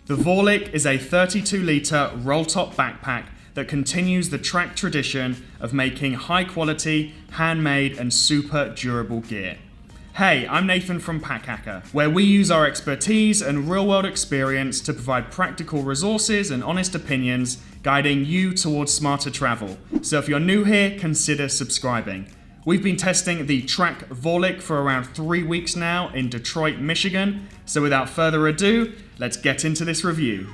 The Vorlich is a 32-litre Rolltop backpack that continues the Trakke tradition of making high-quality, handmade and super durable gear. Hey, I'm Nathan from Packhacker, where we use our expertise and real-world experience to provide practical resources and honest opinions, guiding you towards smarter travel. So if you're new here, consider subscribing. We've been testing the Trakke Vorlich for around 3 weeks now in Detroit, Michigan. So without further ado, let's get into this review.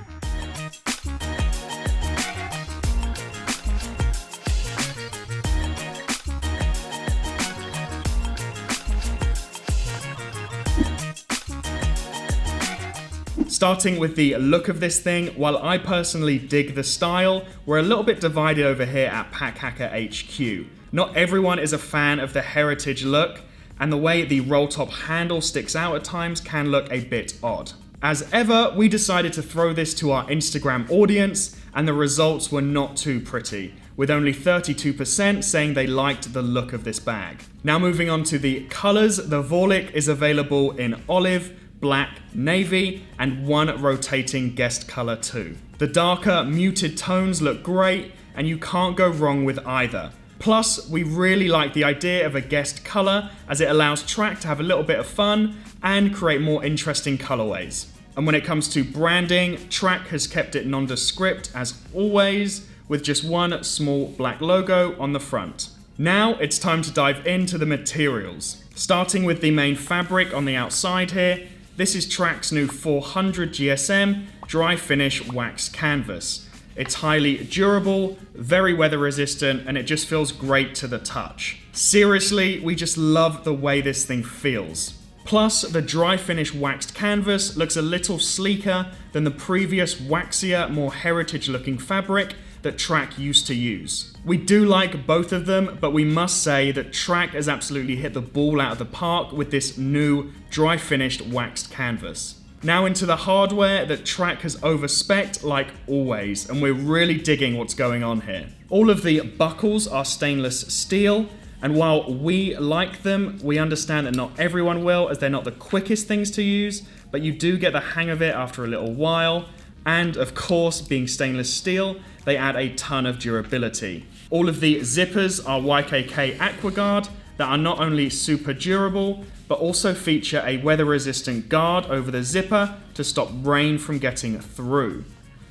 Starting with the look of this thing, while I personally dig the style, we're a little bit divided over here at Packhacker HQ. Not everyone is a fan of the heritage look, and the way the Rolltop handle sticks out at times can look a bit odd. As ever, we decided to throw this to our Instagram audience, and the results were not too pretty, with only 32% saying they liked the look of this bag. Now moving on to the colors, the Vorlich is available in olive, black, navy, and one rotating guest color too. The darker, muted tones look great, and you can't go wrong with either. Plus, we really like the idea of a guest color, as it allows Trakke to have a little bit of fun and create more interesting colorways. And when it comes to branding, Trakke has kept it nondescript as always, with just one small black logo on the front. Now it's time to dive into the materials. Starting with the main fabric on the outside here, this is Trakke's new 400 GSM dry finish wax canvas. It's highly durable, very weather resistant, and it just feels great to the touch. Seriously, we just love the way this thing feels. Plus, the dry finish waxed canvas looks a little sleeker than the previous waxier, more heritage looking fabric that Trakke used to use. We do like both of them, but we must say that Trakke has absolutely hit the ball out of the park with this new dry finished waxed canvas. Now into the hardware that Trakke has overspec'd like always, and we're really digging what's going on here. All of the buckles are stainless steel, and while we like them, we understand that not everyone will, as they're not the quickest things to use, but you do get the hang of it after a little while. And of course, being stainless steel, they add a ton of durability. All of the zippers are YKK AquaGuard that are not only super durable, but also feature a weather-resistant guard over the zipper to stop rain from getting through.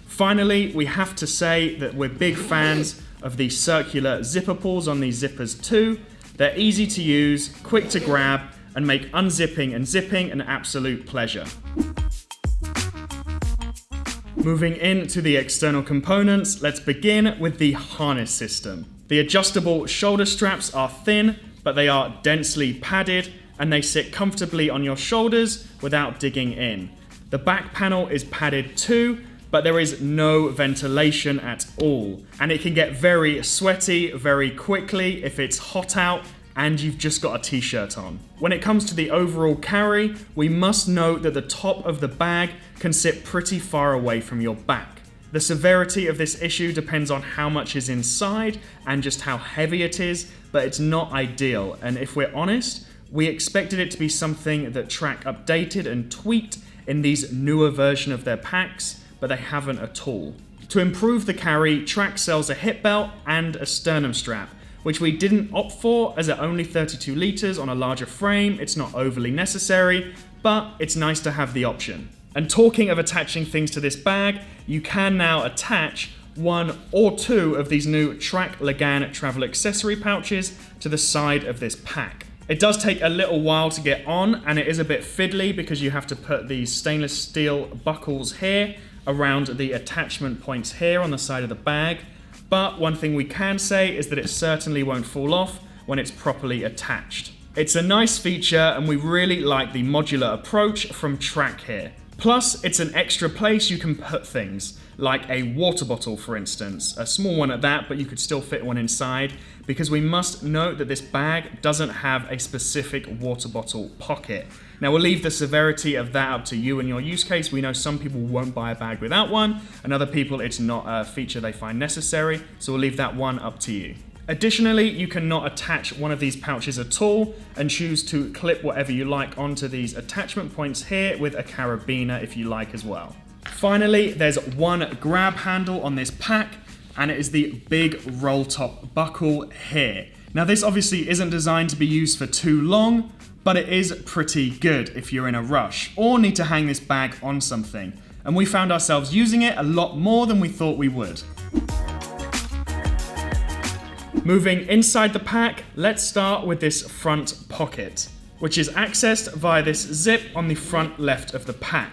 Finally, we have to say that we're big fans of the circular zipper pulls on these zippers too. They're easy to use, quick to grab, and make unzipping and zipping an absolute pleasure. Moving into the external components, let's begin with the harness system. The adjustable shoulder straps are thin, but they are densely padded, and they sit comfortably on your shoulders without digging in. The back panel is padded too, but there is no ventilation at all, and it can get very sweaty very quickly if it's hot out and you've just got a t-shirt on. When it comes to the overall carry, we must note that the top of the bag can sit pretty far away from your back. The severity of this issue depends on how much is inside and just how heavy it is, but it's not ideal, and if we're honest, we expected it to be something that Trakke updated and tweaked in these newer version of their packs, but they haven't at all. To improve the carry, Trakke sells a hip belt and a sternum strap, which we didn't opt for as at only 32 litres on a larger frame. It's not overly necessary, but it's nice to have the option. And talking of attaching things to this bag, you can now attach one or two of these new Trakke Legan travel accessory pouches to the side of this pack. It does take a little while to get on, and it is a bit fiddly because you have to put these stainless steel buckles here around the attachment points here on the side of the bag. But one thing we can say is that it certainly won't fall off when it's properly attached. It's a nice feature, and we really like the modular approach from Trakke here. Plus, it's an extra place you can put things, like a water bottle for instance. A small one at that, but you could still fit one inside, because we must note that this bag doesn't have a specific water bottle pocket. Now we'll leave the severity of that up to you and your use case. We know some people won't buy a bag without one, and other people it's not a feature they find necessary, so we'll leave that one up to you. Additionally, you cannot attach one of these pouches at all and choose to clip whatever you like onto these attachment points here with a carabiner if you like as well. Finally, there's one grab handle on this pack, and it is the big Rolltop buckle here. Now this obviously isn't designed to be used for too long, but it is pretty good if you're in a rush or need to hang this bag on something. And we found ourselves using it a lot more than we thought we would. Moving inside the pack, let's start with this front pocket, which is accessed via this zip on the front left of the pack.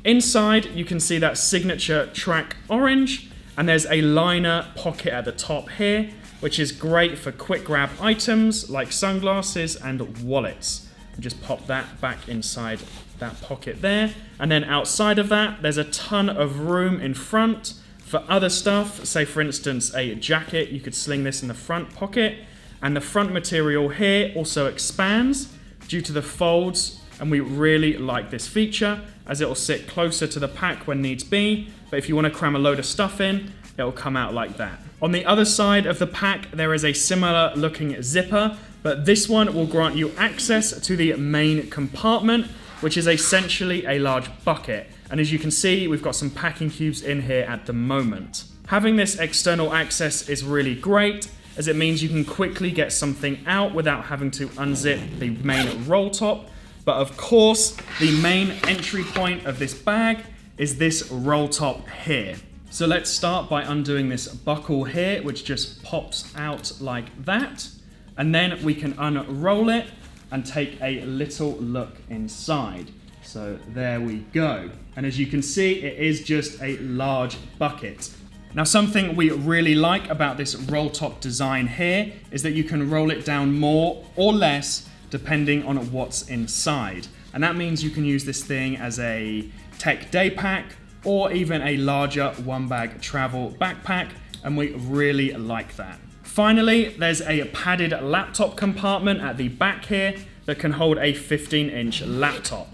Inside, you can see that signature Trakke orange, and there's a liner pocket at the top here, which is great for quick grab items like sunglasses and wallets. Just pop that back inside that pocket there. And then outside of that, there's a ton of room in front for other stuff. Say for instance, a jacket, you could sling this in the front pocket. And the front material here also expands due to the folds. And we really like this feature as it will sit closer to the pack when needs be. But if you want to cram a load of stuff in, it will come out like that. On the other side of the pack, there is a similar looking zipper, but this one will grant you access to the main compartment, which is essentially a large bucket. And as you can see, we've got some packing cubes in here at the moment. Having this external access is really great, as it means you can quickly get something out without having to unzip the main roll top. But of course, the main entry point of this bag is this roll top here. So let's start by undoing this buckle here, which just pops out like that. And then we can unroll it and take a little look inside. So there we go. And as you can see, it is just a large bucket. Now, something we really like about this roll top design here is that you can roll it down more or less depending on what's inside. And that means you can use this thing as a tech day pack or even a larger one bag travel backpack, and we really like that. Finally, there's a padded laptop compartment at the back here that can hold a 15-inch laptop.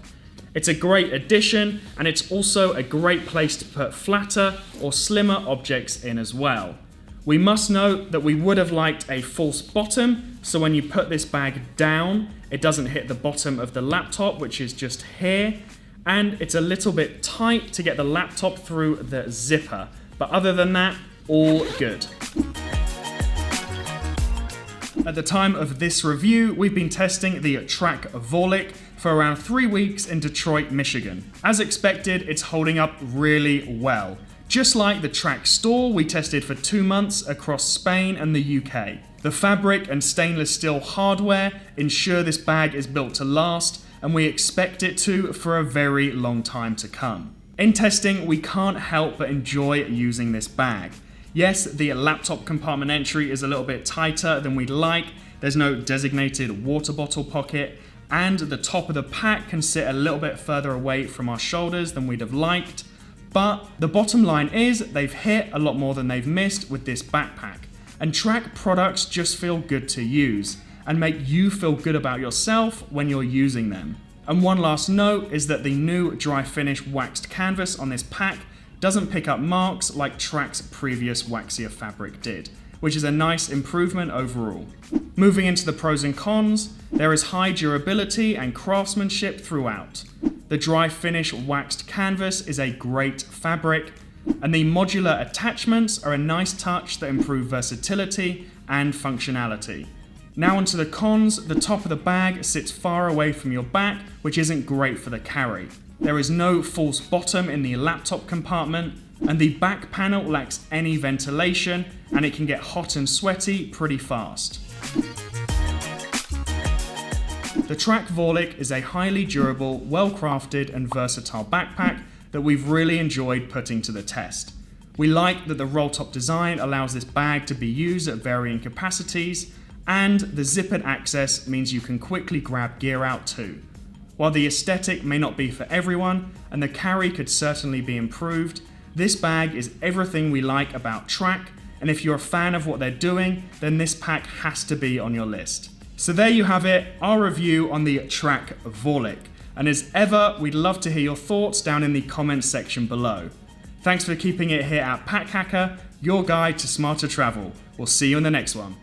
It's a great addition, and it's also a great place to put flatter or slimmer objects in as well. We must note that we would have liked a false bottom, so when you put this bag down, it doesn't hit the bottom of the laptop, which is just here. And it's a little bit tight to get the laptop through the zipper. But other than that, all good. At the time of this review, we've been testing the Trakke Vorlich for around 3 weeks in Detroit, Michigan. As expected, it's holding up really well. Just like the Trakke store we tested for 2 months across Spain and the UK. The fabric and stainless steel hardware ensure this bag is built to last, and we expect it to for a very long time to come. In testing, we can't help but enjoy using this bag. Yes, the laptop compartment entry is a little bit tighter than we'd like, there's no designated water bottle pocket, and the top of the pack can sit a little bit further away from our shoulders than we'd have liked, but the bottom line is they've hit a lot more than they've missed with this backpack, and Trakke products just feel good to use and make you feel good about yourself when you're using them. And one last note is that the new dry finish waxed canvas on this pack doesn't pick up marks like Trakke's previous waxier fabric did, which is a nice improvement overall. Moving into the pros and cons, there is high durability and craftsmanship throughout. The dry finish waxed canvas is a great fabric, and the modular attachments are a nice touch that improve versatility and functionality. Now onto the cons, the top of the bag sits far away from your back, which isn't great for the carry. There is no false bottom in the laptop compartment, and the back panel lacks any ventilation, and it can get hot and sweaty pretty fast. The Trakke Vorlich is a highly durable, well-crafted and versatile backpack that we've really enjoyed putting to the test. We like that the roll-top design allows this bag to be used at varying capacities, and the zippered access means you can quickly grab gear out too. While the aesthetic may not be for everyone, and the carry could certainly be improved, this bag is everything we like about Trakke, and if you're a fan of what they're doing, then this pack has to be on your list. So there you have it, our review on the Trakke Vorlich. And as ever, we'd love to hear your thoughts down in the comments section below. Thanks for keeping it here at Pack Hacker, your guide to smarter travel. We'll see you in the next one.